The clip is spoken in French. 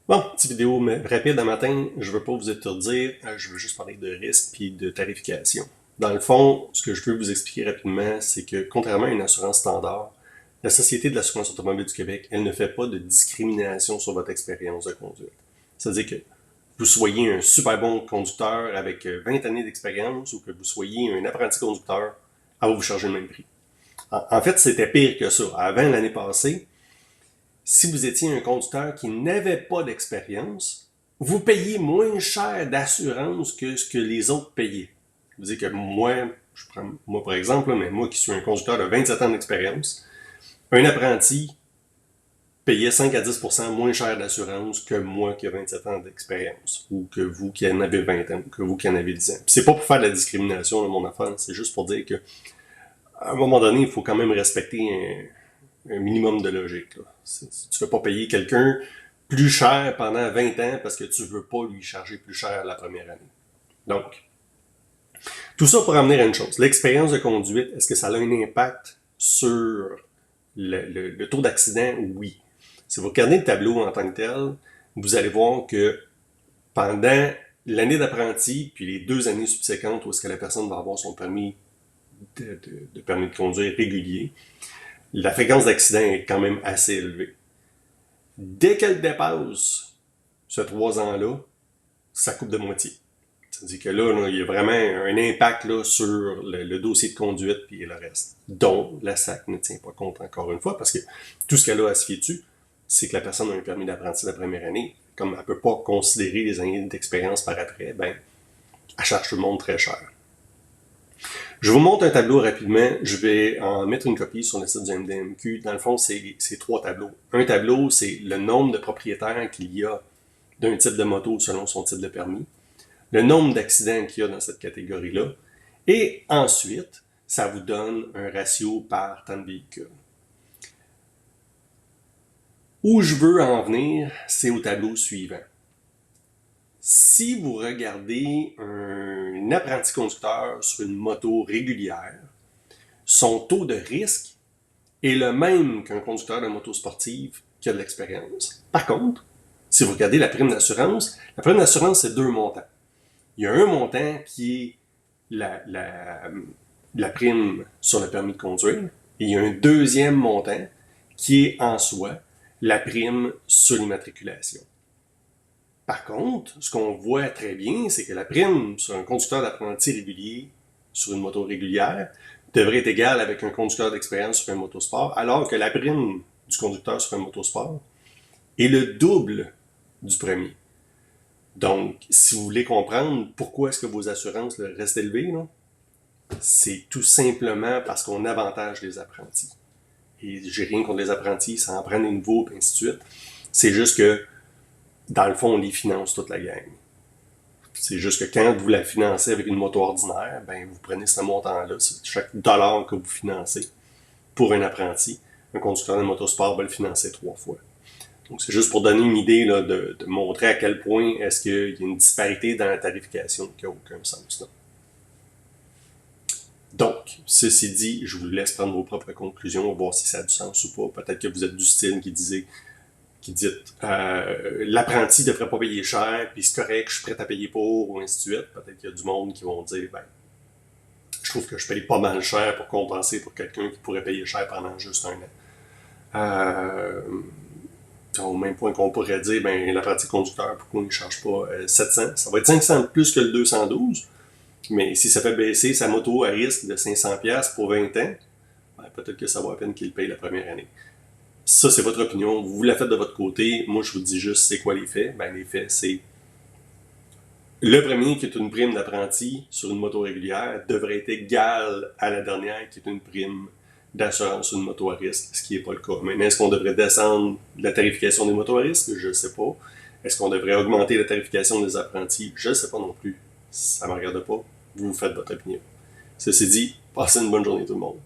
Bon, petite vidéo rapide un matin, je veux pas vous étourdir, je veux juste parler de risque puis de tarification. Dans le fond, ce que je veux vous expliquer rapidement, c'est que contrairement à une assurance standard, la Société de l'assurance automobile du Québec, elle ne fait pas de discrimination sur votre expérience de conduite. C'est-à-dire que vous soyez un super bon conducteur avec 20 années d'expérience ou que vous soyez un apprenti conducteur, elle va vous charger le même prix. En fait, c'était pire que ça. Avant l'année passée, si vous étiez un conducteur qui n'avait pas d'expérience, vous payez moins cher d'assurance que ce que les autres payaient. Vous dites que moi, je prends moi par exemple, mais moi qui suis un conducteur de 27 ans d'expérience, un apprenti payait 5 à 10% moins cher d'assurance que moi qui ai 27 ans d'expérience, ou que vous qui en avez 20 ans, ou que vous qui en avez 10 ans. Puis c'est pas pour faire de la discrimination de mon affaire, c'est juste pour dire que à un moment donné, il faut quand même respecter un minimum de logique. Là. Tu ne veux pas payer quelqu'un plus cher pendant 20 ans parce que tu ne veux pas lui charger plus cher la première année. Donc, tout ça pour amener à une chose. L'expérience de conduite, est-ce que ça a un impact sur le taux d'accident? Oui. Si vous regardez le tableau en tant que tel, vous allez voir que pendant l'année d'apprenti, puis les 2 années subséquentes où est-ce que la personne va avoir son permis de permis de conduire régulier, la fréquence d'accident est quand même assez élevée. Dès qu'elle dépasse ce 3 ans-là, ça coupe de moitié. C'est-à-dire que là, il y a vraiment un impact là, sur le dossier de conduite et le reste, dont la SAC ne tient pas compte encore une fois, parce que tout ce qu'elle a à se fier dessus, c'est que la personne a un permis d'apprenti la première année. Comme elle ne peut pas considérer les années d'expérience par après, ben, elle charge tout le monde très cher. Je vous montre un tableau rapidement. Je vais en mettre une copie sur le site du MDMQ. Dans le fond, c'est 3 tableaux. Un tableau, c'est le nombre de propriétaires qu'il y a d'un type de moto selon son type de permis, le nombre d'accidents qu'il y a dans cette catégorie-là, et ensuite, ça vous donne un ratio par temps de véhicule. Où je veux en venir, c'est au tableau suivant. Si vous regardez un apprenti conducteur sur une moto régulière, son taux de risque est le même qu'un conducteur de moto sportive qui a de l'expérience. Par contre, si vous regardez la prime d'assurance, c'est 2 montants. Il y a un montant qui est la prime sur le permis de conduire, et il y a un deuxième montant qui est en soi la prime sur l'immatriculation. Par contre, ce qu'on voit très bien, c'est que la prime sur un conducteur d'apprenti régulier sur une moto régulière devrait être égale avec un conducteur d'expérience sur un motosport, alors que la prime du conducteur sur un motosport est le double du premier. Donc, si vous voulez comprendre pourquoi est-ce que vos assurances restent élevées, c'est tout simplement parce qu'on avantage les apprentis. Et j'ai rien contre les apprentis, ça en prend des nouveaux, et ainsi de suite. C'est juste que dans le fond, on les finance toute la gang. C'est juste que quand vous la financez avec une moto ordinaire, ben vous prenez ce montant-là, c'est chaque dollar que vous financez pour un apprenti. Un conducteur de motosport va le financer 3 fois. Donc c'est juste pour donner une idée là, de montrer à quel point est-ce qu'il y a une disparité dans la tarification qui n'a aucun sens. Là. Donc, ceci dit, je vous laisse prendre vos propres conclusions, voir si ça a du sens ou pas. Peut-être que vous êtes du style qui dit l'apprenti ne devrait pas payer cher, puis c'est correct, je suis prêt à payer pour, ou ainsi de suite. Peut-être qu'il y a du monde qui vont dire, ben, je trouve que je paye pas mal cher pour compenser pour quelqu'un qui pourrait payer cher pendant juste 1 an. Au même point qu'on pourrait dire, ben, l'apprenti conducteur, pourquoi on ne charge pas 700? Ça va être 500 de plus que le 212, mais si ça fait baisser sa moto à risque de 500$ pour 20 ans, ben, peut-être que ça vaut la peine qu'il paye la première année. Ça, c'est votre opinion. Vous la faites de votre côté. Moi, je vous dis juste, c'est quoi les faits? Ben, les faits, c'est le premier qui est une prime d'apprenti sur une moto régulière devrait être égal à la dernière qui est une prime d'assurance sur une moto à risque, ce qui n'est pas le cas. Maintenant, est-ce qu'on devrait descendre la tarification des motos à risque? Je ne sais pas. Est-ce qu'on devrait augmenter la tarification des apprentis? Je ne sais pas non plus. Ça ne me regarde pas. Vous faites votre opinion. Ceci dit, passez une bonne journée tout le monde.